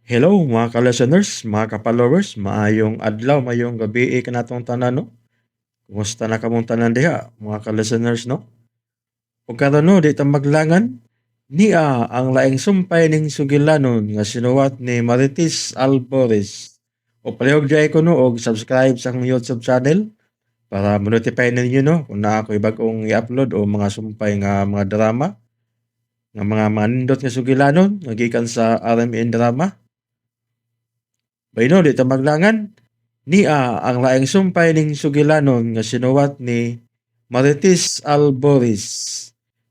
Hello mga ka-listeners, mga ka-followers, maayong adlaw, maayong gabi kanatong tanan no. Kumusta na kamong tanan diha, mga ka-listeners no? Ug karon no, di ta maglangan niya ang laing sumpay ning sugilanon nga sinuwat ni Marites Alvarez. O palihog di ko no og subscribe sa akong YouTube channel para ma-notify ninyo no kung na ako bag-ong i-upload o mga sumpay nga mga drama nga mga manindot nga sugilanon nga gikan sa RMN drama. Bayno di ta maglangan niya ang laing sumpay ning sugilanon nga sinuwat ni Marites Alvarez,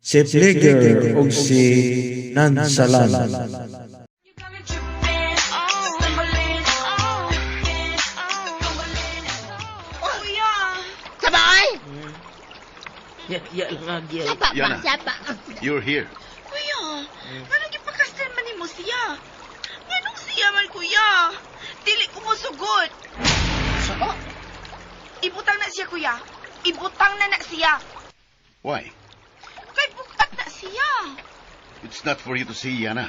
si Plager ug si Nansalan. Kuya! Sabay! Ya lang agya. Saba ba? Yana. Saba. You're here. Kuya! Anong ipakastan man mo siya? Anong siya man, kuya? Dili ko mo sugod. Saba? Ibutang na siya, kuya. Ibutang na siya. Why? Kay bukat na siya. It's not for you to see, Yana.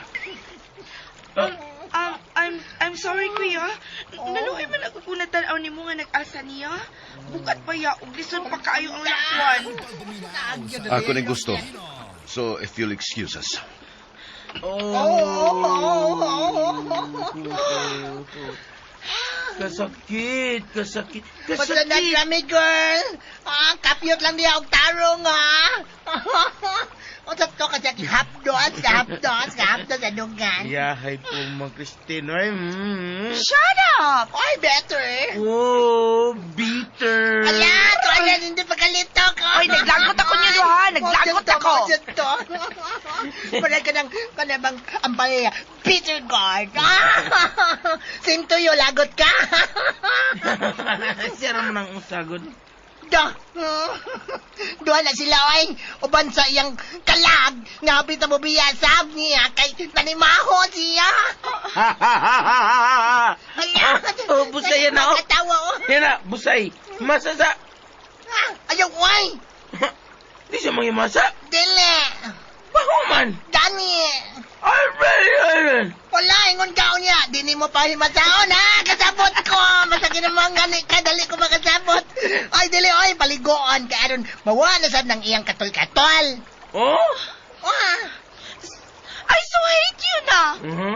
I'm sorry, kuya. Naluhay man ako kung natanaw ni mo nga nag-asa niya. Bukat pa ya, ug lisod pa kaayo ang lakwan. Ako na gusto. So, if you'll excuse us. Kasakit. Basta na kami, girl. Kapyot lang niya og tarong, O to kasi hapdos sa dugan. Yahay po mga Christine. Ay, Shut up! Oy, better. Oh, bitter. Ala, to ala hindi pagkalito ko. Oy, naglagot ako niya, ha? Naglagot ako. Parang ka na bang ang palaya, Peter Guard. Same to you, lagot ka. Siya naman ang usagod. Doon na sila, oy. Uban sa iyang kalag. Nga pita mo biyasab niya kay nanimaho siya. Oh, busay yan na, oh. Nakatawa, oh. Yan na, busay. Masasa. Ayaw, oy. Di siya mangimasa. Dili. Pahuman. Dani. Ay. Wala, ingon ka niya. Di ni mo pa himasaon, ha? Kasabot ko. Masakit naman gani ka. Dali ko makasabot. Ay, dili, oy. Paligoan ka. Aron, mawanasad ng iyang katol-katol. Oh? I so hate you na. Mhm.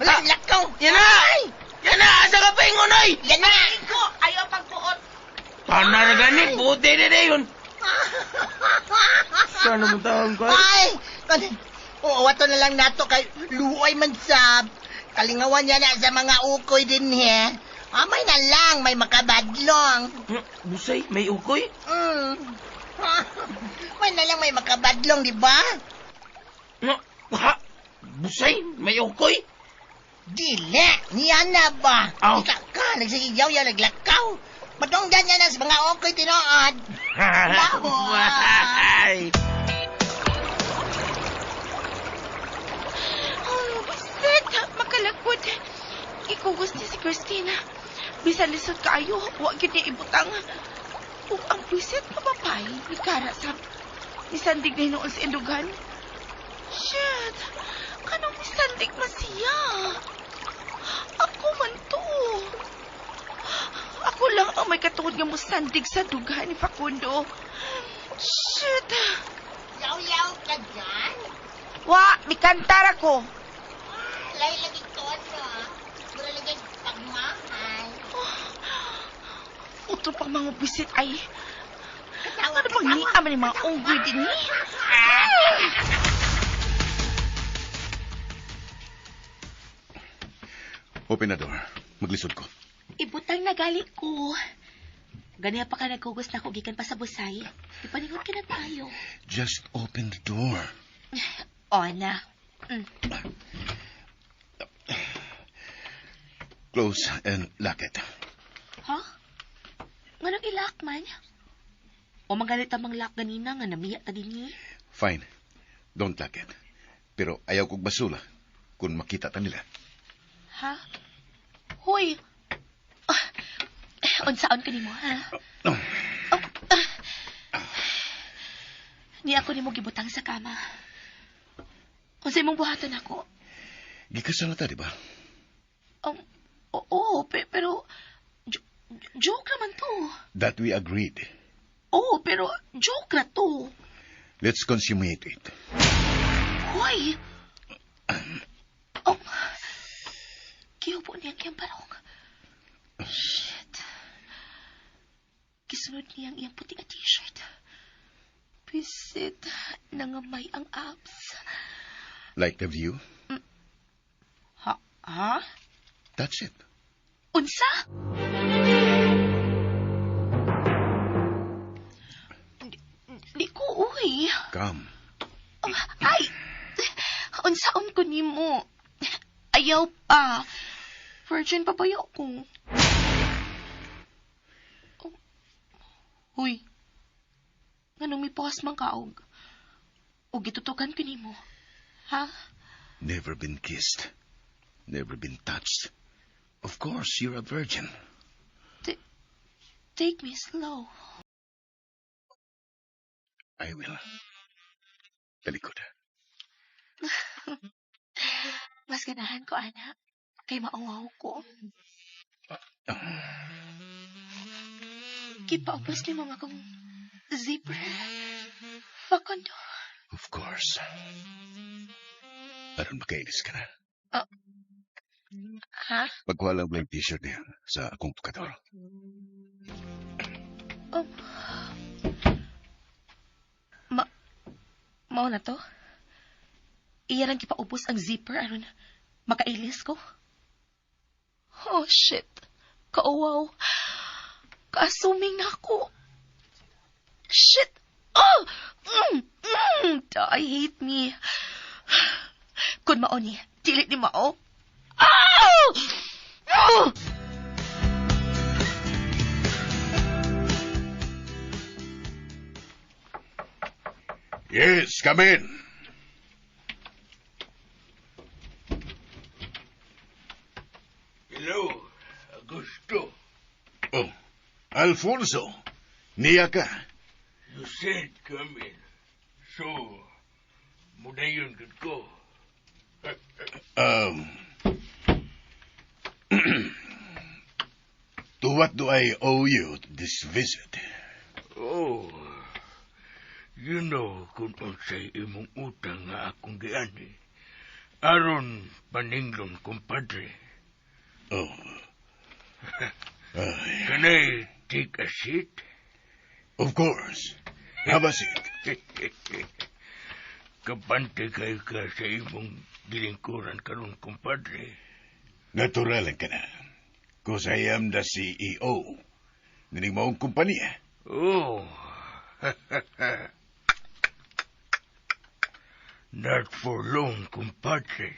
Wala, lakaw. Yan na. Yan na, asa ka pa ingon, oy. Yan na. Ko, ayaw pagpuot. Paano na gani? Puti na yun. Sana mo tawag ko? Ay! Wato na lang nato kay luoy man sab. Kalingawan niya na sa mga ukoy din he. May na lang, may makabadlong. Busay, may ukoy? May na lang may makabadlong, di ba? No, ha? Busay, may ukoy? Dili, niya na ba? Aw. Ika ka, nagsigiyaw ya, naglakaw. Madonggan niya na sa mga ukoy tinood. Busay. Oh, bisit. Makalagod. Ikaw gusto si Christina. Bisan lisod kaayo, huwag yun niya ibutang. Ug ang bisit mapapay, ni Kara sa nisandig na noon sa indugan. Shit! Kanong nisandig masiya? Ako man to. Ako lang ang may katuod nga musandig sa dugan ni Facundo. Shit! Yaw-yaw ka dyan? Wa, mikantar ako. Lahi lagi to, ano? Mura lagi pagmahal. Utro pang mga bisit ay... Katawa, Ano bang niaman ni mga unggoy din ni? Open the door. Maglisod ko. Ibutang nagali ko. Ganiya pa ka nagkugos na ko gikan pa sa busay. Ipaningon ka na tayo. Just open the door. O na. Close and lock it. Ha? Nganong ilak man? O magalit ang lock ganina nga namiya ta din Fine. Don't lock it. Pero ayaw kong basula kung makita ta nila. Ha? Hoy! Unsaon ka nimo, ha? Oh. Ni ako nimo gibutang sa kama. Unsay mong buhaton ako? Gikasal na ta, di ba? Oo, pero joke naman to. That we agreed. Oo, pero joke na to. Let's consummate it. Hoy! Kiupo niyang iyang barong. Shit. Kisunod niyang iyang puti na t-shirt. Pisit, nangamay ang abs. Like the view? Ha? That's it. Unsa? Di ko, uy. Come. Ay! Unsaon ko nimo? Ayaw pa. Virgin pa ba ko? Huy. Nganong may pause man kaog? O gitutukan ko nimo? Ha? Never been kissed. Never been touched. Of course, you're a virgin. Take me slow. I will. Talikod. Mas ganahan ko, anak. Kay mauwaw ko. Kipaupos ni mga kong zipper. Fakondo. Of course. Aron makailis ka na. Ha? Pagkuha lang yung t-shirt niya sa akong tukador. Mao na to? Iya lang kipaupos ang zipper aron makailis ko? Oh, shit. Kauwaw. Kaasuming na ako. Shit. Oh! I hate me. Kung mao ni, dili ni mao. Oh! Oh! Yes, come in. Hello, Augusto. Oh, Alfonso. Niya ka. You said come in. So, mudayon gud ko. To what do I owe you this visit? Oh, you know kung unsay imong utang nga akong giani. Aron paninglon, kumpadre. Oh. Can I take a seat? Of course. Have a seat. Kapante kayo ka sa imong gilingkuran karon, kumpadre. Natural ka na. Because I am the CEO. Nining maong kumpanya. Oh. Not for long, kumpadre.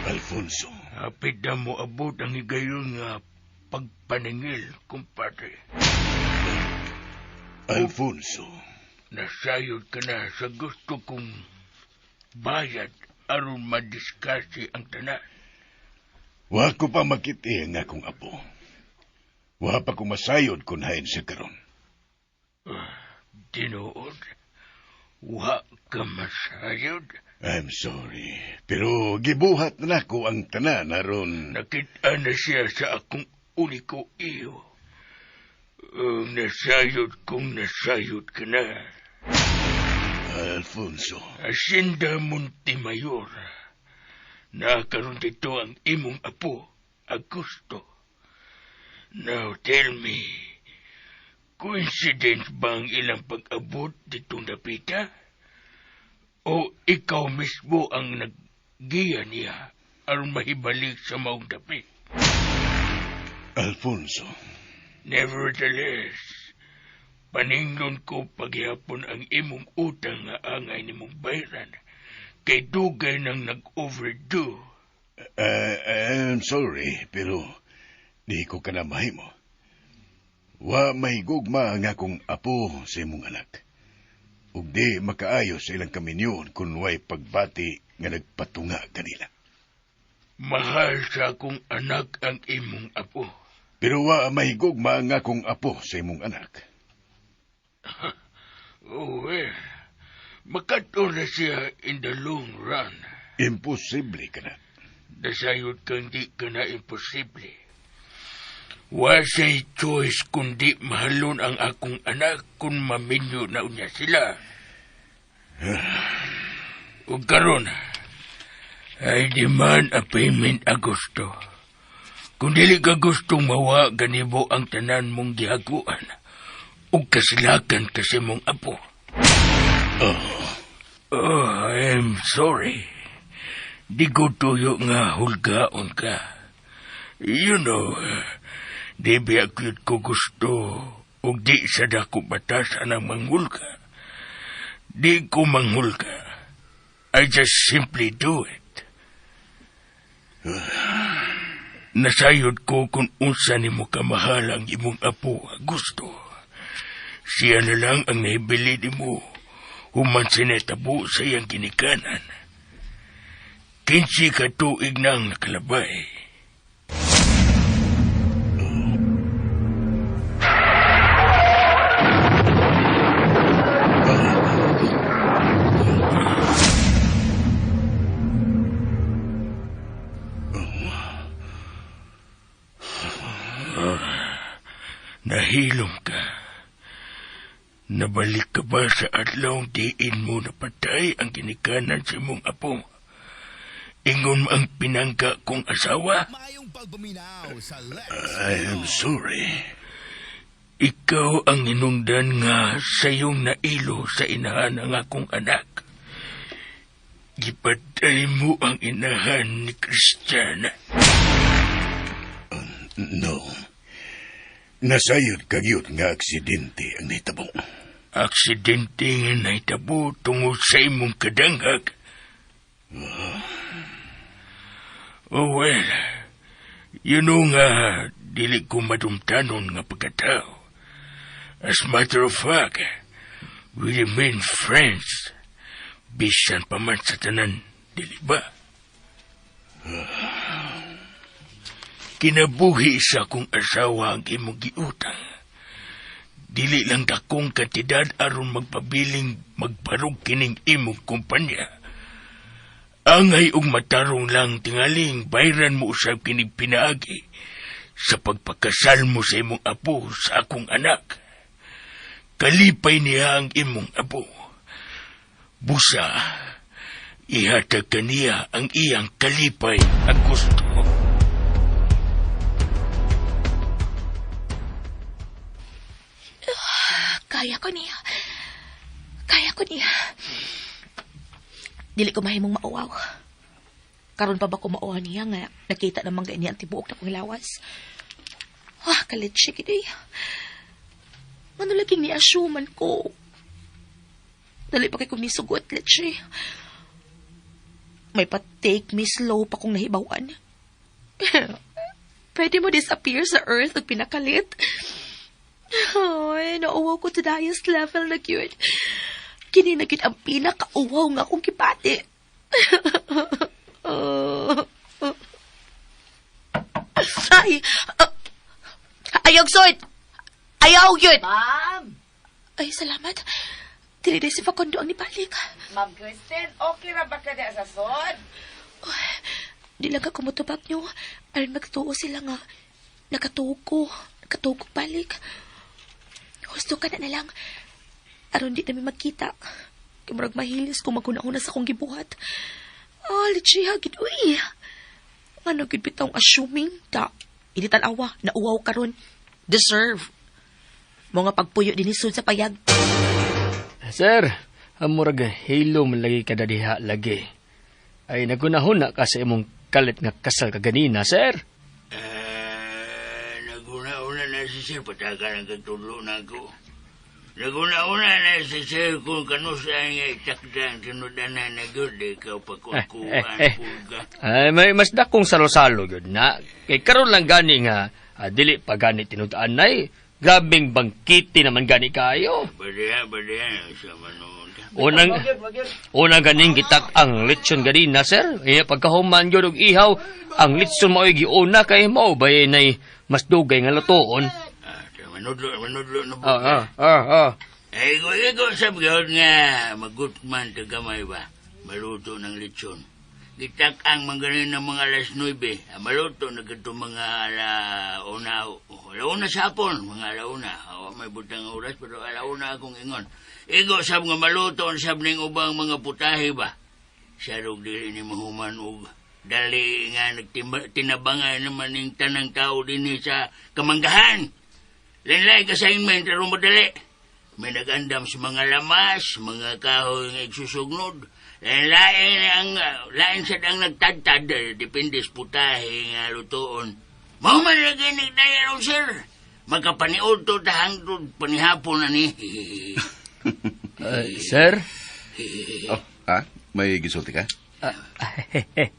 Alfonso. Hapit na mo abot ang higayon nga pagpaningil, kumpadre. Alfonso. Nasayod ka na sa gusto kong bayad aron madiskasi ang tanan. Wa ko pa makiti ang akong apo. Wa pa ko masayod kung hain siya karon. Tinuod, wa ka masayod. I'm sorry. Pero gibuhat na ko ang tanan aron. Nakita na siya sa akong uniko iyo. Nasayod kung nasayod ka na. Alfonso. Hacienda Montemayor. Nakaroon dito ang imong apo, Augusto. Now tell me, coincidence ba ang ilang pag-abot ditong napita? O ikaw mismo ang naggiya niya aron mahibalik sa maong dapit? Alfonso. Nevertheless, paninglon ko paghihapon ang imong utang nga angay nimong bayaran kay dugay nang nag-overdue. I'm sorry, pero di ko ka na mahimo. Wa may gugma ang akong apo sa imong anak. Ug di makaayo sa ilang kaminyon kung way pagbati nga nagpatunga kanila. Mahal sa akong anak ang imong apo. Pero wa may gugma ang akong apo sa imong anak. Oh, makato na siya in the long run. Imposible ka na. Nasayod kang di ka na imposible. Wasay choice kundi mahalon ang akong anak kung maminyo na unya sila. Ug karon, I demand a payment Agosto. Kung dili ka gustong mawa ganibo ang tanan mong gihaguan, ug kasilakan kasi mong apo. Oh, I'm sorry. Di ko tuyo nga hulgaon ka. You know, di biyakyut ko gusto ug di sa dako batasan ang manghulga. Di ko manghulga. I just simply do it. Nasayod ko kung unsa nimo kamahal ang imong apo, Gusto. Siya na lang ang naibili nimo human sinetabo sa iyang ginikanan. 15 ka tuig nang nakalabay. Nahilom ka. Nabalik ka ba sa adlawng diin mo napatay ang ginikanan sa imong apo? Ingon mo ang pinangga kong asawa? I am sorry. Ikaw ang inungdan nga sa iyong nailo sa inahan ng akong anak. Gipatay mo ang inahan ni Christiana. No. Nasayod kagyot nga aksidente ang nahitabo. Aksidente nga nahitabo tungod sa imong kadanghag. Oh well, you know nga, dili ko madumtanon nga pagkatao. As matter of fact, we remain friends. Bisan pa man sa tanan, dili ba? Kinabuhi sa akong asawa ang imong giutang. Dili lang dakong kantidad aron magpabiling magbarog kining imong kumpanya. Angay og matarong lang tingaling bayran mo usab kining pinaagi sa pagpakasal mo sa imong apo sa akong anak. Kalipay niya ang imong apo. Busa, ihatag kaniya ang iyang kalipay ang gusto. Kaya ko niya. Kaya ko niya. Dili ko mahimong mauwaw. Karon pa ba ko mauwaw niya nga nakita naman ganyan ang tibuok na kong lawas. Kalit siya gini. Ano laging ni-assuman ko? Dali pa kay kong nisugot, Letche. May pa-take me slow pa kong nahibawan. Pwede mo disappear sa earth ug pinakalit. Ay, nauwaw ko to the highest level na yun. Kini na yun ang pinakauwaw nga akong kipati. Ay! Ayaw, Sod! Ayaw yun! Ma'am! Ay, salamat. Dili si Facundo ang nibalik. Ma'am Kristen, okay ra ba ka na sa sod? Di lang ka kumutubag nyo. Aron magtuo sila nga. Nakatuog ko balik. Gusto ka na lang. Aron di namin magkita. Kimurag mahilis kung maguna-una sa kong gibuhat. Lichiha, giduy. Ano gid bitong assuming ta. Initan awa, nauwaw karon. Deserve. Mga pagpuyo dinisod sa payag. Sir, amurag hilo malagi kada diha lagi. Ay nagunahuna ka sa imong kalit nga kasal kaganina, sir. Naguna-una na si Sir, patakan ang katulo na ako. Naguna-una na si Sir kung kanusa nga itakdan, sinudanan na good, ikaw pakukuhaan pulga. Ay, may mas dakong salo-salo yun na. Kay karon lang gani nga, dili pa gani tinudaan na grabing bangkiti naman gani kayo. Badiya, sa manood. Unang ganing gitak ang lechon ganina, sir. Pagkahuman yun og ihaw, ang lechon mo giuna kay mo bay nay mas dugay nga lutoon. Manudlo na buka. Ay, ko sab gawin nga, magutman ka gamay ba? Maluto ng lechon. Gitak ang mga ng mga alas 9. Maluto na gito mga alauna sa hapon. Mga alauna. May butang oras pero alauna akong ingon. Igo sab nga maluto sab ning ubang mga putahe ba. Sarog dili ni mahuman og dali nga tinabangan naman ning tanang tao dinhi sa Kamanggahan. Lain-lain assignment aron madali. May nagandam sa mga lamas, mga kahoy nga igsusugnod. Lain sa ang nagtadtad, depende sa putahe nga lutoon. Mahuman lagi nagdaya ron, sir. Magkapaniod to tahangtod panihapon na ni. Sir? Oh, may gisulti ka?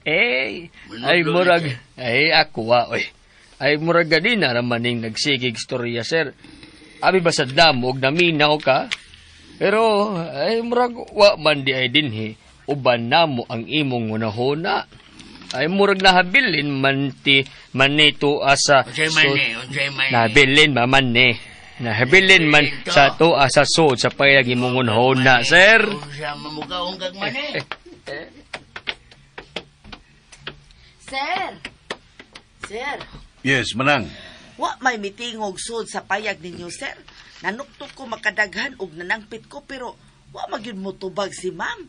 Ay, murag. Ay, ako oy. Ay, murag gani na naman ning nagsigig storya, sir. Abi ba sa damog naminaw ka? Pero, ay, murag wa man di ay dinhi. Uban na mo ang imong unahuna. Ay, murag nahabilin man manito asa. Unsay man. Nahabilin man ni. Nahabilin man sa to asa sod sa payag imong unahuna, sir. Unsa mamukhaon kag man eh. Sir, Yes, Manang. wa may mitingog sud sa payag ninyo, sir. Nanuktok ko makadaghan og nanangpit ko pero wa magyud mo tubag si ma'am.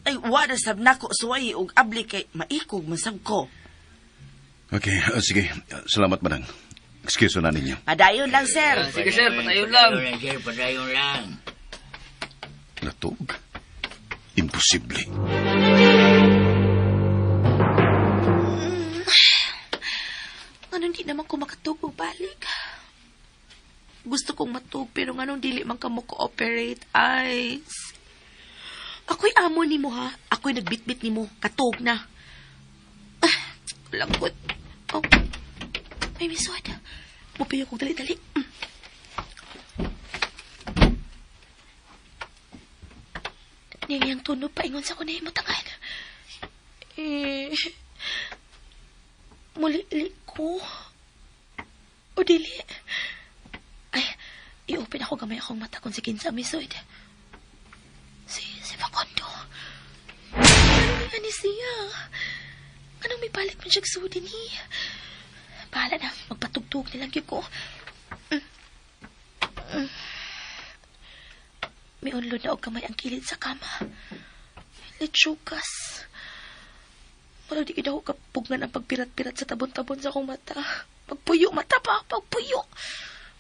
Ay, wa na sab nako suway og abli kay maikog masab ko. Okay, sige. Salamat, Manang. Excuse na ninyo. Padayon lang, sir. Sige, sir, patayon lang. Padayon lang. Natog? Imposible. Anong di naman ko makatug og balik? Gusto kong matug pero nganong dili man ka mo cooperate, Ice. Ako'y amo ni mo, ha? Ako'y nagbitbit ni mo. Katog na. Langkot. Oh. May miswad. Mupayo kong dali-dali. Niyang tunog pa ingon sa ko na imutangan. Muli ko. O dili. Ay, i-open ako gamay akong mata kung si Kinsa misod. Si Facundo. Ano nga ni siya? Anong may balik man siya sudi ni? Bahala na, magpatugtog nilang yun ko. May unlod na og kamay ang kilid sa kama. Lechugas. Wala di daw kapugngan ang pagpirat-pirat sa tabon-tabon sa akong mata. Pagpuyo, mata pa, pagpuyo.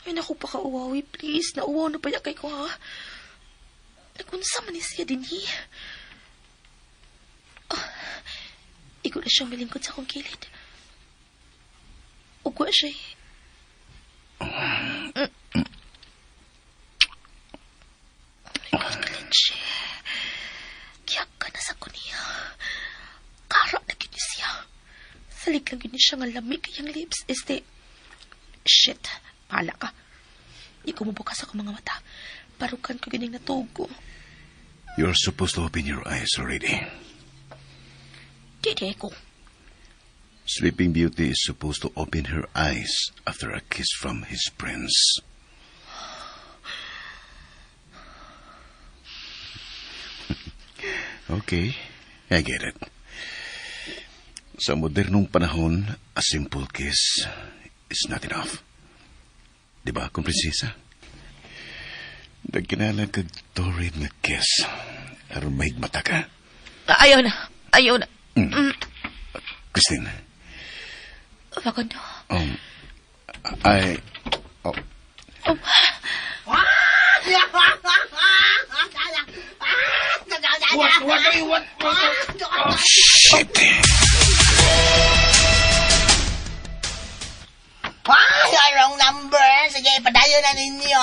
Ay, naku pa ka, uwawi, please. Nauwaw na pa kay ko, ha? Nakunsa man siya din, Igo na siyang milingkod sa akong kilid. Ugwa siya, siya. Kiyak ka na sa kuniya. Kara na gini siya. Salig lang gini siya nga lamig kayang lips. Shit. Pahala ka. Di ko mabukas ako mga mata. Parukan ko gining natugo. You're supposed to open your eyes already. Didi ko. Sleeping Beauty is supposed to open her eyes after a kiss from his prince. Okay, I get it. Sa modernong panahon, a simple kiss is not enough. Diba, kumprinsesa? Nagkinala kag torrid nga kiss. Aron mahigmata ka. Ayaw na. Ayaw na. Christine. Facundo. Shit. Wrong number. Sige, padayon na ninyo.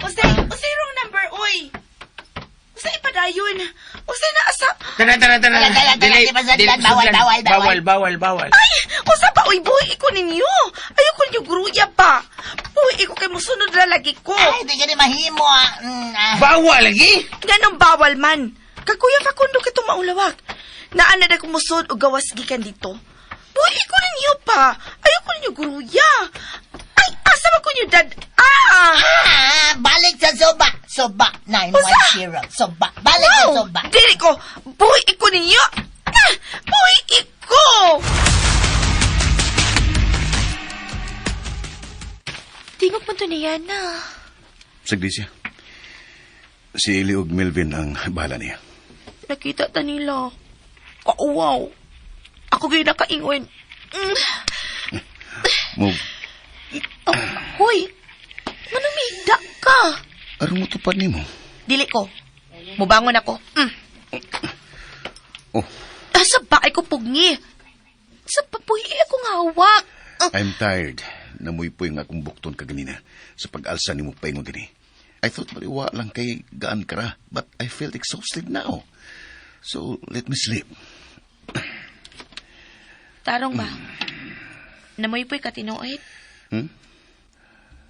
Usay wrong number, uy. Usay padayon. Usay na asa. Tara. Bawal. Ay, usa pa, uy, buhi ko ninyo. Ayoko ninyo gruya pa. Buhi ko kay musunod na lagi ko. Ay, di ka ni mahimo. Bawal lagi? Ganong bawal man. Kakuya Facundo kitong maulawag. Naana na kumusod o gawas gikan dito. Buhi ko ninyo pa. Ayoko ninyo gruya. Ay, asa ba ko ninyo dad? Balik sa soba. Soba 910. Soba. Balik sa soba. Dili ko. Buhi iko ninyo! Buhi iko! Tingog mo to niya na. Sagdi siya. Si Eli ug Melvin ang bahala niya. Nakita ta nila. Kauwaw. Ako gay nakaingon. Move. Oh, hoy! Manumida ka! Aron mo tupad ni mo. Dili ko. Mubangon ako. Oh, Sa baay ko pugni. Sa papuhi akong hawak. I'm tired. Namuy-puy nga akong bukton kaganina sa pag-alsa ni mo paingon gani. I thought maliwa lang kay gaan ka ra, but I felt exhausted now. So, let me sleep. Tarong ba? Namoy po'y katinoid.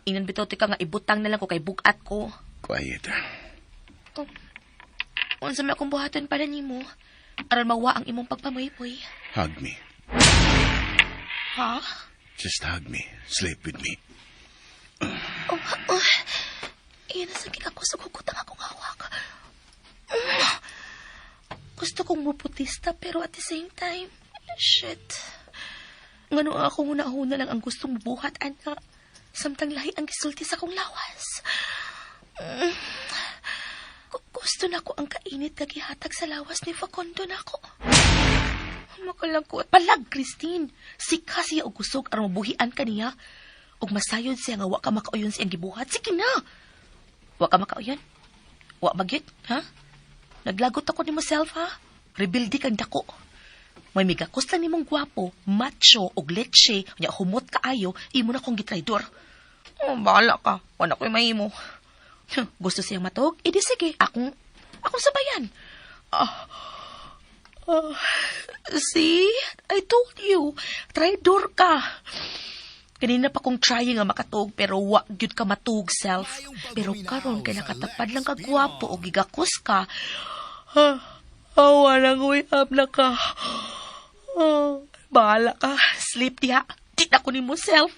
Ingon bitaw ti ka nga ibutang na lang ko kay bugat ko. Quiet. Unsa may akong buhaton para nimo aron mawa ang imong pagpamaypoy. Hug me. Ha? Just hug me. Sleep with me. Iyan nasakit ako sa kukutang akong hawak. Gusto kong muputista pero at the same time, shit. Ngano ako huna-huna lang ang gustong buhat, ana. Samtang lahi ang gisulti sa kong lawas. Gusto na ko ang kainit na gihatag sa lawas ni Facundo na ako. Makalangkot. Palag, Christine. Sika siya o gusog aron mabuhian ka niya. Ug masayod siya nga wa ka makauyon siyang gibuhat. Sige na. Wa ka makauyon? Wa magyud, ha? Naglagot ako ni myself, ha? Rebelde kang dako. May migakos lang nimong gwapo, macho, og leche, nya humot kaayo, imo na kong gitraidor. Oh, bahala ka. Wala ko'y mahimo. Gusto siyang matog? Edi sige, akong sabayan. See? I told you. Traidor ka. Kanina pa kong trying nga makatog pero wa gyud ka matug self. Pero karon kay nakatapad lang ka gwapo o gigakos ka. Walang up na ka. Bahala ka. Sleep diha. Di na ko ni mo self.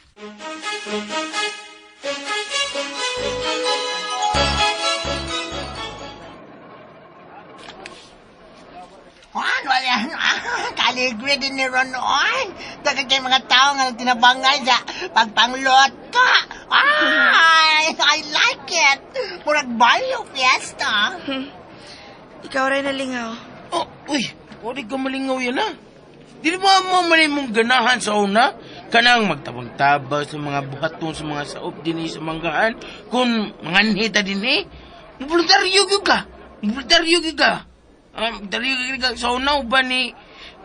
Kaligre din ni Ron on. Dagan kay mga tao nga tinabangay sa pagpangloto. Ay, I like it. Murag barrio fiesta. Ikaw rin nalingaw. Oh, uy, wala ka malingaw yan ha. Di ba mamalay mong ganahan sa una? Kanang magtabang-tabang sa mga buhaton, sa mga saop din sa manggaan. Kung mga nita din voluntaryo ka. Voluntaryo ka. Voluntaryo ka sa una ba ni...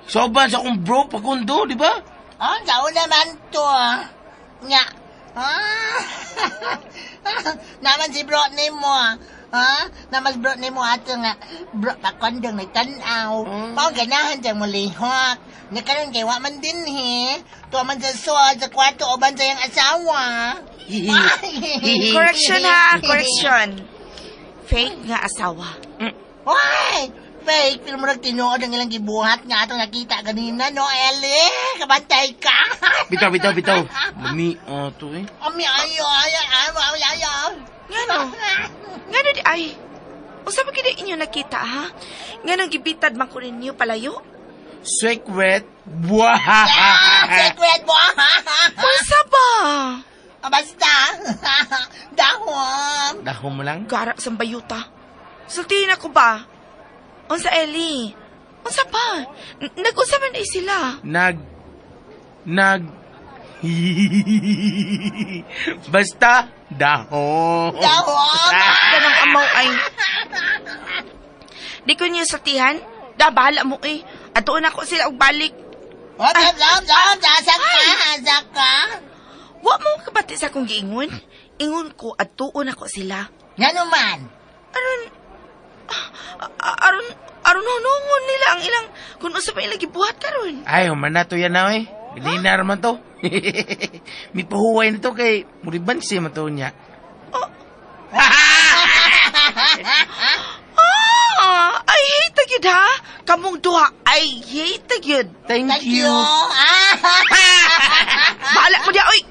Soban sa akong bro, Facundo, di ba? Oh, sao naman to. Nga. Naman si bro ni mo. Naman bro ni mo ato nga. Bro, Facundo nagtanaw. Pao ganahan siyang mulihok. Nakaroon kay waman din Tuwa man sa suod sa kwarto o ban sa iyang asawa. Correction ha, correction. Fake nga asawa. Why? Fake, pero mo tinuod ang ilang gibuhat nga atong nakita ganina, no, Ellie? Kabantay ka! Bitaw. Mami, to Ami, ayo. Ngano di ay? O sabi ka inyo nakita ha? Nganong gibitad man ko ninyo palayo? Secret. Buah! Secret mo! Unsa ba? Basta, dahom. Dahon mo lang? Gara sa bayuta. Sultihin ako ba? Unsa Ellie? Unsa pa? Nag-unsa man ay sila? Basta, dahon. Dahom! Ganang amaw ay. Di ko niyo sultihan? Da, bahala mo eh. Atuon ako sila og balik. Saka. Wa mo kabati sa akong giingon. Ingon ko, atuon ako sila. Nga naman. Aron hunungon nila ang ilang kung usa pa ilang gibuhat karon. Ay, human na to yan na Bilina naman to. May pahuway na to kay Muribansi man to niya. I hate gyud ha. Kamong duha, I hate gyud. Thank you. Bahala mo dia, oy.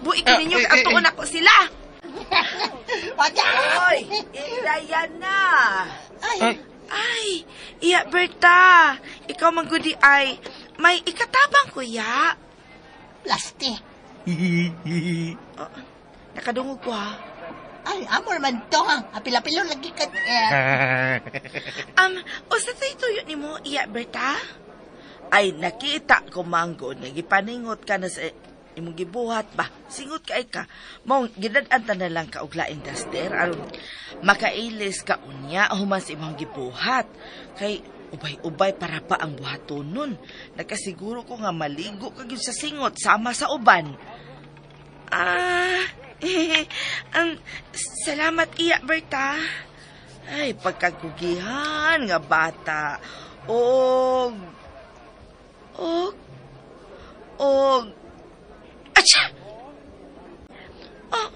Buik ko ninyo kay atuon ako sila. Oy, Ilayan na. Ay, Iya, Berta. Ikaw manggudi ay may ikatabang kuya. Plastic. Oh, nakadungog ko ha. Ay, amor man to. Apil-apilo lagi ka. Usa tayo tuyo ni mo, iya, Berta? Ay, nakita ko, Manggod, nagipaningot ka na sa imong gibuhat ba? Singot ka ay ka. Mong, ginadanta na lang ka og laing daster, aron makailis ka unya, human sa imong gibuhat. Kay, ubay-ubay para pa ang buhaton nun. Nakasiguro ko nga maligo ka gyud sa singot, sama sa uban. Salamat, iya, Berta. Ay, pagkagugihan nga bata. Og... Atsa! Oh,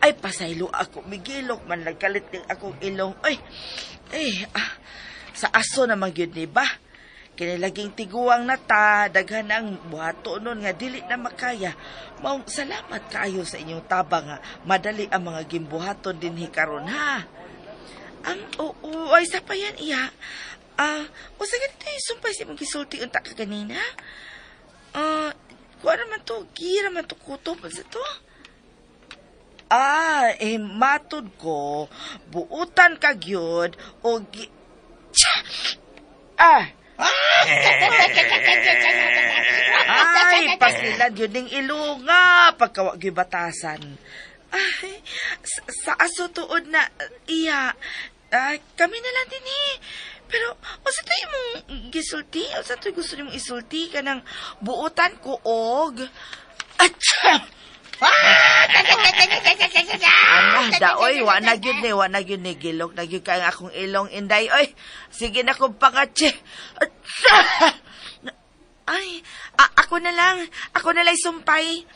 ay, pasaylo ako. Migilok man, nagkalit ng akong ilong. Sa aso naman yun, di ba? Kinilaging tiguang na ta, daghan ang buhato nun nga dili na makaya. Maong salamat kaayo sa inyong tabang nga madali ang mga gimbuhaton din hikaron ha. Ay sa pa yan iya. Usa ganito yung sumpay si mong gisulti unta ka kanina. Kuha naman to, gira man to kutob sa to. Matod ko, buutan ka gyud o Ay, pasilad yun ng ilunga, pagkawag yung batasan. Ay, sa aso tuod na, iya. Kami na lang din eh. Pero, usa tayo mong gisulti? Usa tayo gusto niyo mong isulti ka ng buutan ko og... Daoy, wa na gyud ni gilok na gyud kay akong ilong inday. Oy, sige na kong pangatsi. Ay, ako na lang sumpay.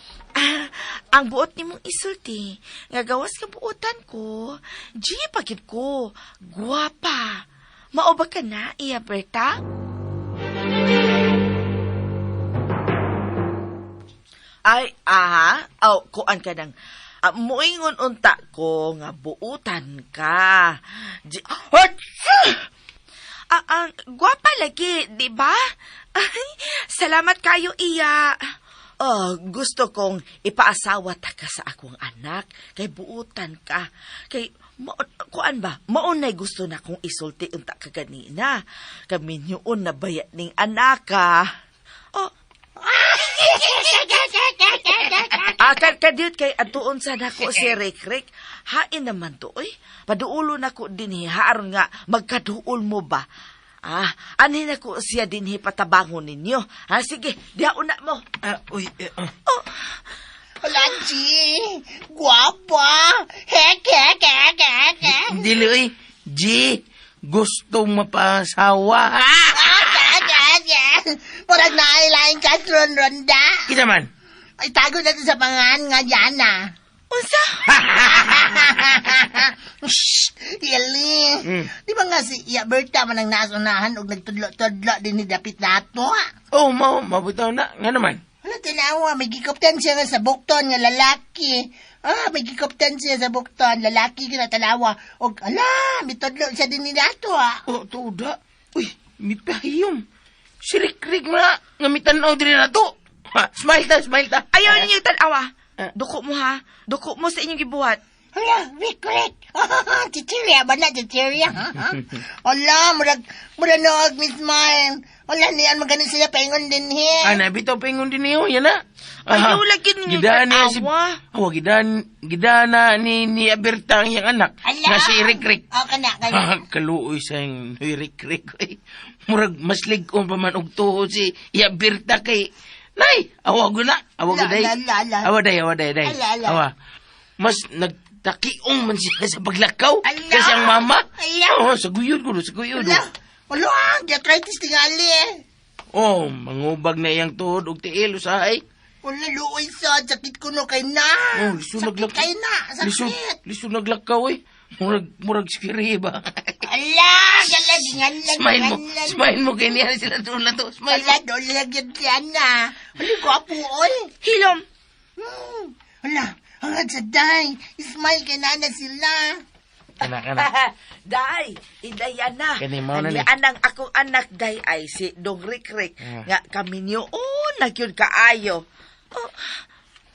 Ang buot ni mong isulti, nga gawas ka buotan ko, di pagid ko, guwapa. Maoba ka na, iya, Berta? Ay, kuan ka nang, muingon unta ko nga buutan ka. Guwapa lagi, di ba? Ay, salamat kayo, iya. Gusto kong ipaasawa ta ka sa akong anak, kay buutan ka. Kay, kuan ba, maunay gusto na kong isulti unta ka ganina. Kami niyoon na bayat ning anak ka. Kadiyot kay atuon sa nako si Rick. Hain naman to, oy. Paduulo nako din haaron nga magkaduol mo ba? Anin ako siya din patabangon ninyo. Sige, dihaon na mo. Lanchi, guwapa. Hek. Dili, oy. G, gustong mapasawa. Parang nailain ka, ronda. Kita man. Ay, tago na sa pangan nga yan Unsa? Shh! Yali! Di ba nga si Iya Berta man ang nasunahan o nagtudlo-tudlo din ni Dapit nato, Mabutaw na. Nga naman. Wala, tinawa, may gikoptan siya nga sa bukton nga lalaki. May gikoptan siya sa bukton, lalaki ka na tanawa. O, may tudlo siya din ni nato, Tuda. Uy, may pahiyom. Si Rick na. Ngamitan din na to. Smile ta. Ayaw ninyo tanawa. Duko mo ha. Duko mo sa inyong gibuhat. Hala, Rick. Chichirya ba na, chichirya? Hala, murag noog, Miss Mine. Hala, niyan maganin sila paingon din bitaw paingon din niyo, yan na. Ayaw lagi ninyo tanawa. Gidana ni Abertang yung anak. Ala. Nga si Rick. Kana. Kaluoy sa yung Rick. Murag mas ligong pa man og tuho si Aberta kay... Nay, awa ko na. Awa day. Awa. Mas nagtakiong man siya sa paglakaw. Kasi ang mama. Sa guyod ko. Wala, gatritis tingali mangubag na iyang tuhod og tiil usahay. Wala, luoy sa sakit ko no kay na. Sakit kay na, sakit. Liso naglakaw Murag skiri ba? Ala, galadingan lang. Smile mo kay niya sila doon na to. Smile. Wala, doon lang yun na. Wala, gwapo, oy. Hilom. Wala, hangad sa day. Smile kay nana sila. Kana. Day, Indayana. Kani mo na ni. Anang akong anak, day, ay si Dong Rik-Rik. Ah. Nga kami niyo, nagyun kaayo.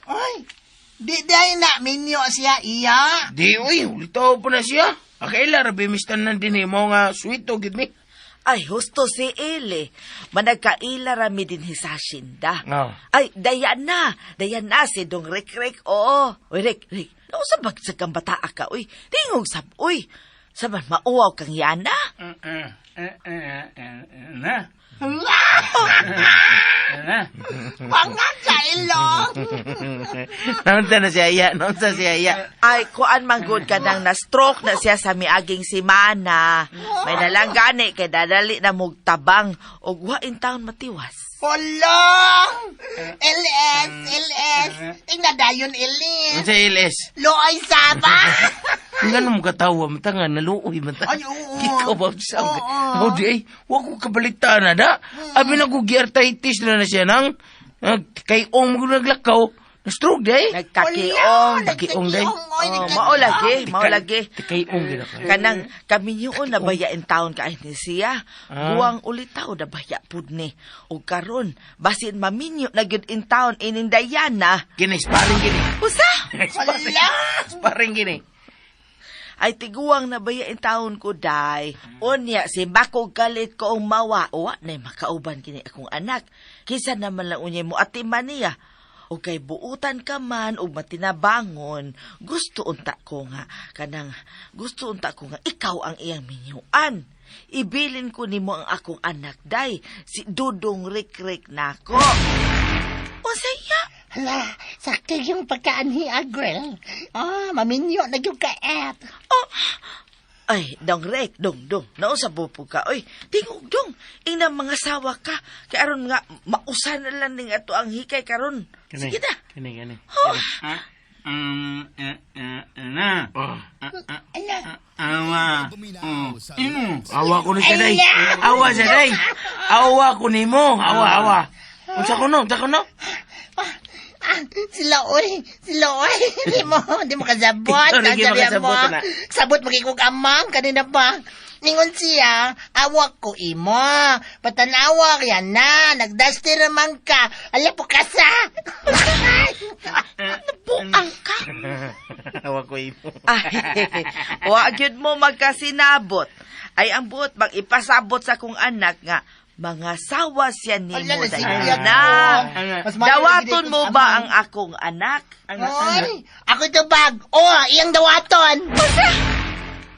Ay, di day na minyo siya iya. Di, uy, ulitaw pa na siya. Akaila, rabi mistan na din mo nga sweet o gid mi. Ay, husto si Ele. Managkaila rami din sa Shinda. Oh. Ay, dayan na si Dong Rik-Rik. Oo. Uy, Rik. Nausap bagsag kang bata ka, uy. Tingog sab, uy. Saban mauwaw kang yana. Pangat sa ilong. Naunta na si Aya, naunta si Aya. Ay, kuan manggod ka nang na-stroke na siya sa miaging si Mana. May nalang gani kay dadali na mugtabang o wain taon matiwas. Polong! LS. Tingnan ilis. Ang sa LS. Loay saba. Ang ganun mo katawa, matanga, naluoy, matanga. Ay, oo. Ikaw ba, saan ka? Oo. O di ay, wag ko kabalitaan na da. Abi na ko arthritis na siya nang, kay Ong mo naglakaw, na-stroke di ay. Nagkakiong. Nagkiong day. Maulagi. Kay Ong gina ka. Kanang kami yun nabayain taon ka ni siya. Ah. Buwang ulitaw nabaya pud ni. O karon basin maminyo na gyud in taon inindayan na. Gini, sparring gini. Usa? Sparring gini. Ay tiguang nabayain taon ko day. Unya si Makog galit ko ang mawa. Uwa na makauban kini akong anak. Kisa naman lang unya mo atiman niya. O kay buutan ka man o matinabangon, gusto unta ko nga ikaw ang iyang minyuan. Ibilin ko nimo ang akong anak day, si Dudong Rik-Rik nako. O saya, Hala, sakit yung pagkaanhi, Agrel. Maminyo na yung kaet. ay, Dong Rek, Dong, nausap po ka, oy, tingog Dong, ina mga sawa ka, kay aron nga, mausan na lang ning ato ang hikay karon. Sige na. Gini. Awa ko ni siya day. Awa siya day. Awa ko ni mo. Awa. Unsa ko no? Sila oy. Di mo kasabot. Hindi mo kasabot na. Sabot magigog amang kanina pa. Ningon siya, awak ko imo. Patanawa yan na. Nagdusty naman ka. Ala po kasa. Nabuang ka. Awa ko imo. Ay, wag yun mo magkasinabot. Ay, ang buot mag-ipasabot sa kong anak nga, mga sawa siya ni Ala, mo nasigya na. Mas malayo Dawaton gid mo kung ba amang. ang akong anak? Oy, ako ito bag. Iyang dawaton.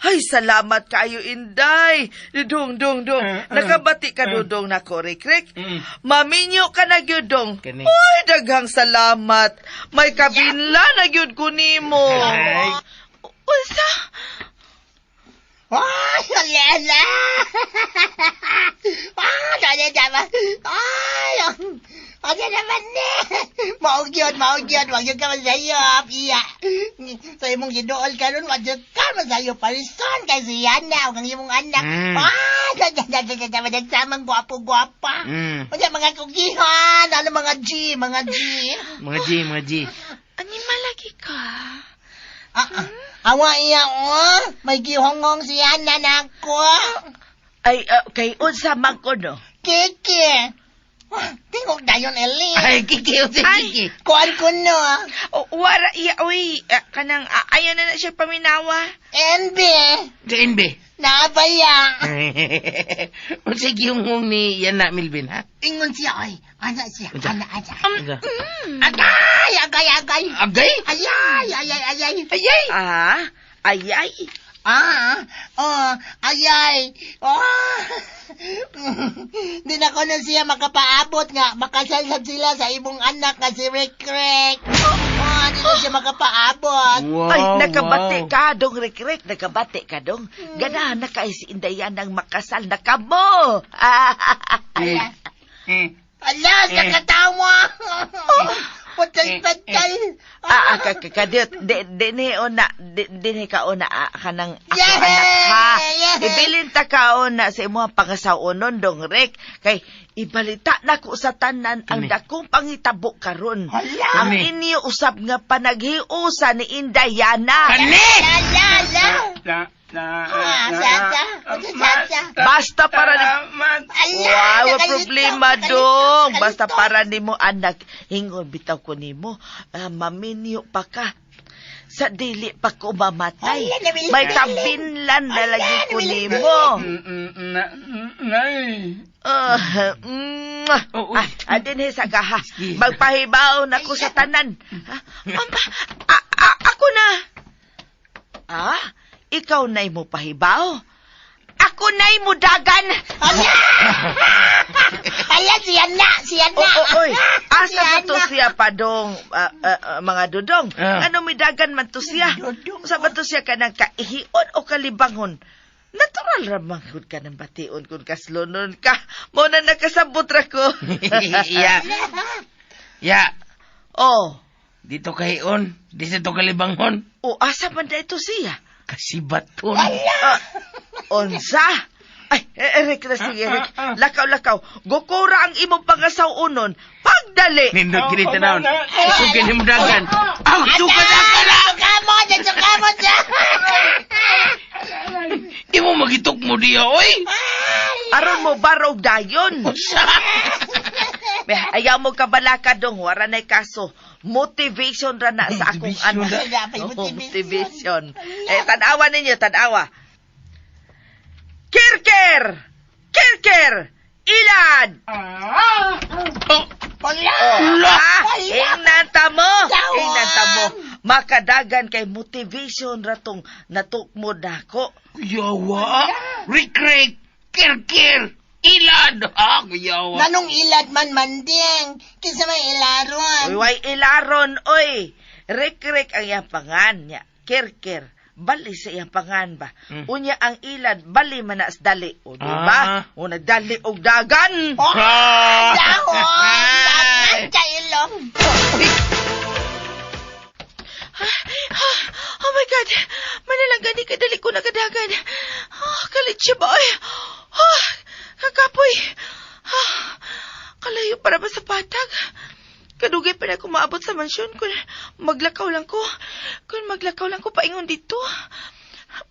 Ay, salamat kayo, Inday. Dudong. Nakabati ka, Dudong, na ko, Rik-Rik. Maminyo ka na, Dudong. Kani. Ay, daghang salamat. May kabinla na, Dud ko nimo. Ay. Unsa? Ay, alala. Ano naman ni? Maugyod. Wag yun ka masayop. Iya. Sa imong gidool ka ron, wag yun ka masayop. Parison kay si Yana. Huwag ang imong anak. Nagsamang gwapo-gwapa. Mga kugihan. Ano mga G? Mga G. Ani malagi ka. Awa iya, may gihongong si Yana na ako. Ay, kay unsa man ko, no? Kiki. Tingog dayon, Eli. Ay, Kiki. Kuan ko no. Wara iya, uy. Kanang, ayaw na siya paminawa. NB. Nabaya. Sige yung ni Yana Milvin, ha? Ingon siya, ay. Ana siya. Ana. Agay? Ayay. Ayay. Ayay. Di na ko na siya makapaabot nga. Makasalsad sila sa imong anak nga si Rik-Rik. Di na siya makapaabot. Wow, Ay, nakabati ka, Dong Rik-Rik. Nakabati ka, Dong. Ganahan na kay si Indayan ng makasal na kamo. Ala, sa katawa. Patal. Kadiyot, dini ka ona, kanang ako Yeah! anak ha. Yeah! Ibilin ta ka ona sa imo pangasaunon, Dong Rik. Kay, ibalita na ko sa tanan ang dakong pangitabo karon. Ang inyo usab nga panaghiusa ni Indayana. Kani! Ala. Sasa. Basta para ni... Ala, Wow, problema dong. Basta para nimo anak. Hingon bitaw ko nimo. Maminyo pa ka. Sa dili pa ko mamatay. Ala, nabilis May ka. tabinlan na lagi ko nimo. Adin he sa kaha. Magpahibaw na ko sa tanan. Ako na. Ikaw na'y mo pahibaw. Ako na'y mo dagan. Ala, siya na. Oy, asa ba to siya pa dong, mga dudong? Ano may dagan man to siya? Sa ba to siya ka ng kaihion o kalibangon? Natural ramang ka ng bation kung kaslonon ka. Mo na nakasabot ra ko. Ya, Oh, dito kahion, dito kalibanghon. asa man da ito siya? Kasibaton. Onsa? Ay, Eric na sige, Eric. Lakaw. Gukura ang imong pangasawunon. Pagdali! Nindot kini tanawon. Sugin ni mo dagan. Suka dagan! Suka mo siya. Imo magitok mo diya, oy! Aron mo barog dayon. Ayaw mo kabalaka dong, wara na'y kaso. Motivation ra na sa akong anak. Motivation. Tanawa ninyo, tanawa. Kirker! Ilad! Ingnanta mo! Makadagan kay motivation ratong natukmo dako. Yawa! Rikrek! Kirkir! Ilad! Yawa! Nanong ilad man manding. Kinsa may ilaron. Uy, way ilaron, oy! Rikrek ang iyang pangan niya. Kirkir. Bali sa iyang pangan ba? Unya ang ilad, bali manas dali. O, diba? O, nagdali og dagan. Dahon. Dagan ka ilong. Oh my God! Manalang gani kadali ko nakadagan. Kalit siya ba? Kakapoy. Kalayo para ba sa patag? Kadugay pa na ako maabot sa mansyon kung maglakaw lang ko. Paingon dito.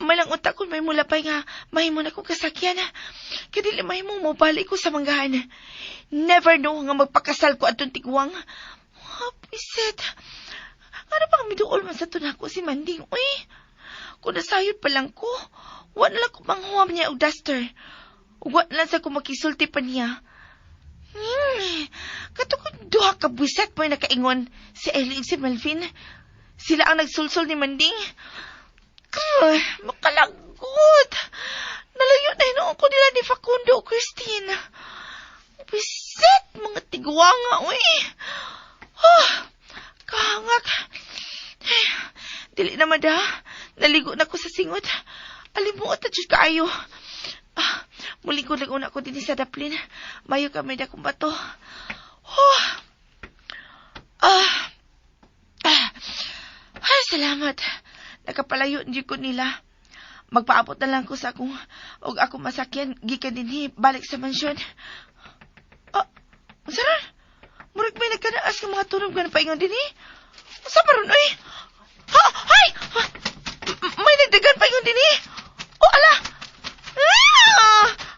Malang utak kung may mulapay nga mahimo na kong kasakyan. Kadili mahimo mo balik ko sa manggahan. Never know nga magpakasal ko atong tiguang. Piset. Ano bang miduol man sa tunako si Manding? Uy, kung nasayod pa lang ko, wala lang ko manghuam niya og duster. Wala lang sa ko makisulti pa niya. Katukod duha ka buwiset mo nakaingon si Ellie ug si Melvin. Sila ang nagsulsol ni Manding. Makalagot. Nalayo na hinoon ko nila ni Facundo o Christine. Buwiset, mga tiguanga, uy. Kahangak. Dili naman da. Naligo na ko sa singot. Alimuot na dyan kaayo. Muligo lang una ko din sa daplin. Mayo kami na kong bato. Salamat. Nakapalayo din ko nila. Magpaabot na lang ko sa akong og ako masakyan gikan dinhi balik sa mansyon. Saran? Murag may nagkanaas ng mga tunog na paingon dinhi. Sa maron oy. Hay! May nagdagan paingon dinhi. Ala.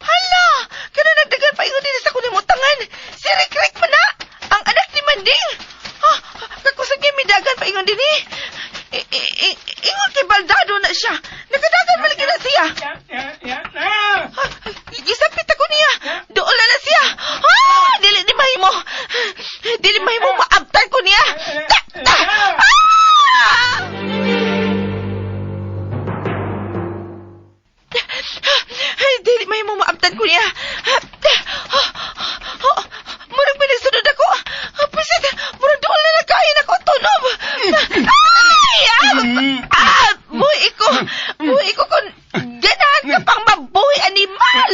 Hala! Kana nagdagan paingon dinhi sa kuning mutangan. Si Rikrek pa na. Ang anak ni Manding. Kakusag niya may dagan paingon dinhi. Ingon kay baldado na siya. Nagadagan malagi na siya. Gisapit ako niya. Doon na siya. Dili mahimo maabtan ko niya. Dili mahimo maabtan ko niya. Murag pinagsunod ako. Pisit, murag doon na nagkain ako tunob. Buhi ko kung ganahan ka pang mabuhi animal.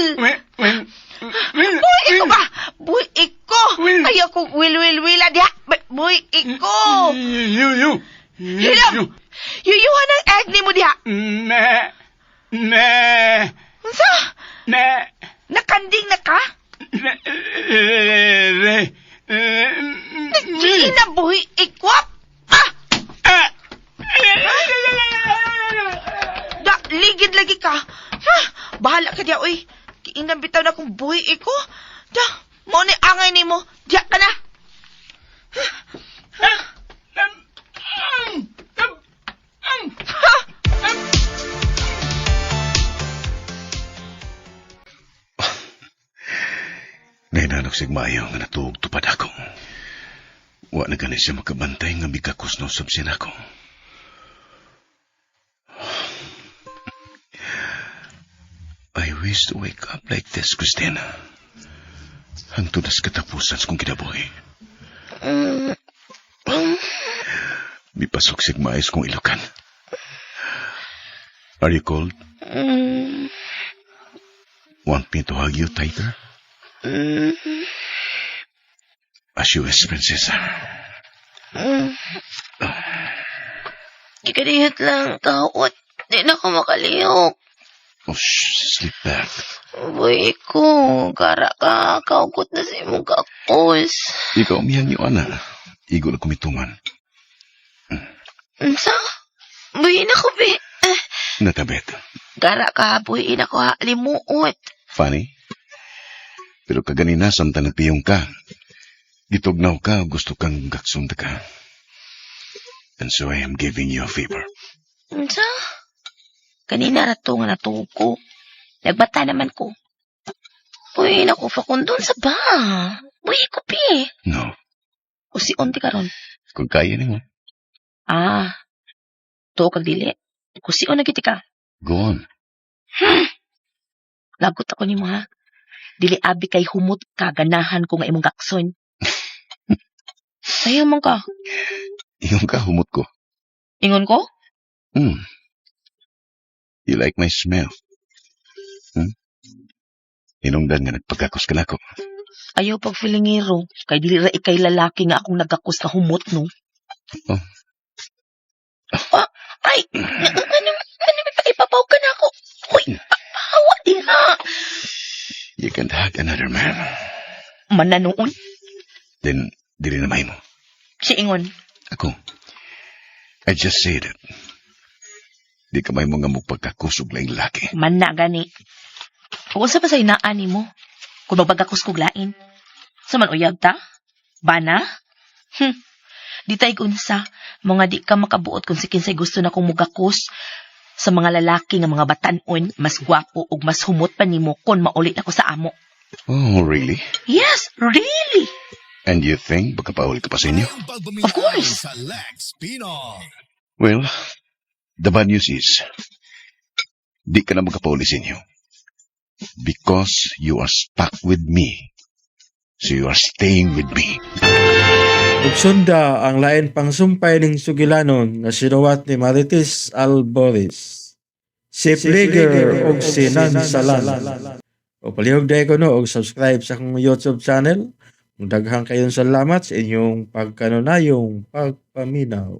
Buhi ko ba? Buhi ko. Ayaw kong wil-wil-wila diha. Buhi ko. Hilam. Yuyuhan ang egg ni mo diha. Unsa? Nakanding na ka? Nagdiin na buhi ikwap. Ligid lagi ka. bahala ka diya, uy. Kiingnan bitaw na kong buhi ko. Da, mo ni angay ni mo. Diya ka na. Nainanok sigmayo nga natuog tupad ako. Wa na gani siya makabantay nga bigakos na usab siya nako. I wish to wake up like this, Christina. Hangtod na sa katapusan sa kong kinabuhi. Bipasok sigmayos kong ilukan. Are you cold? Want me to hug you tighter? As you wish, Princesa. Ikanihit lang, kawat. Di na ako makalihok. Oh, shh, sleep back. Buhi ko, kara ka, kaugot na sa imong kakos. Ikaw umiyang yung ana. Igo na kumituman. Sa? Buhi na ko, be. Natabet. Kara ka, buhi na ko, limuot. Funny? Pero kaganina, samtang nagpiyong ka. Gitugnaw ka, gusto kang gaksunda ka. And so I am giving you a favor. Sa? Kanina rato nga natuog ko. Nagbata naman ko. Uy, naku, fakundon sa ba? Uy, kopi. No. O si Onti karon. Kung kaya ni mo. Tuo kag dili. Kung si On nagiti ka. Go on. Lagot ako ni mo, ha? Dili abi kay humot ka, ganahan ko nga imong gakson. Ayaw man ka. Iyong ka, humot ko. Ingon ko? You like my smell? Hinungdan nga nagpagkakos ka na ko. Ayaw pag filingiro. Kay dili ra ikay lalaki nga akong nagakos na humot, no? Oh. Ay! Ano ipapaw ka na ako? Uy, hawa di ha! You can't hug another man. Mananoon? Then, dili na may mo. Si Ingon. Ako. I just said it. Di ka may mga magpagkakusog lang laki. Man na gani. Kung sa pa sa inaan mo, kung magbagakos kog lain. Sa man uyab ta? Bana? Di tayo unsa, mga di ka makabuot kung si kinsay gusto na kong mugakos sa mga lalaki nga mga batanon, mas gwapo ug mas humot pa nimo kung maulit ako sa amo. Oh, really? Yes, really. And you think baka pauli ka pa sa inyo? Of course. Well, the bad news is, di ka na magkapauli sa inyo. Because you are stuck with me. So you are staying with me. Ug sunda ang lain pang sumpay ning sugilanon nga sinuwat ni Marites Alboris. Si Plager ug si Nansalan. O palihog day ko no og subscribe sa akong YouTube channel. Daghang kayong salamat sa inyong pagkanunayong pagpaminaw.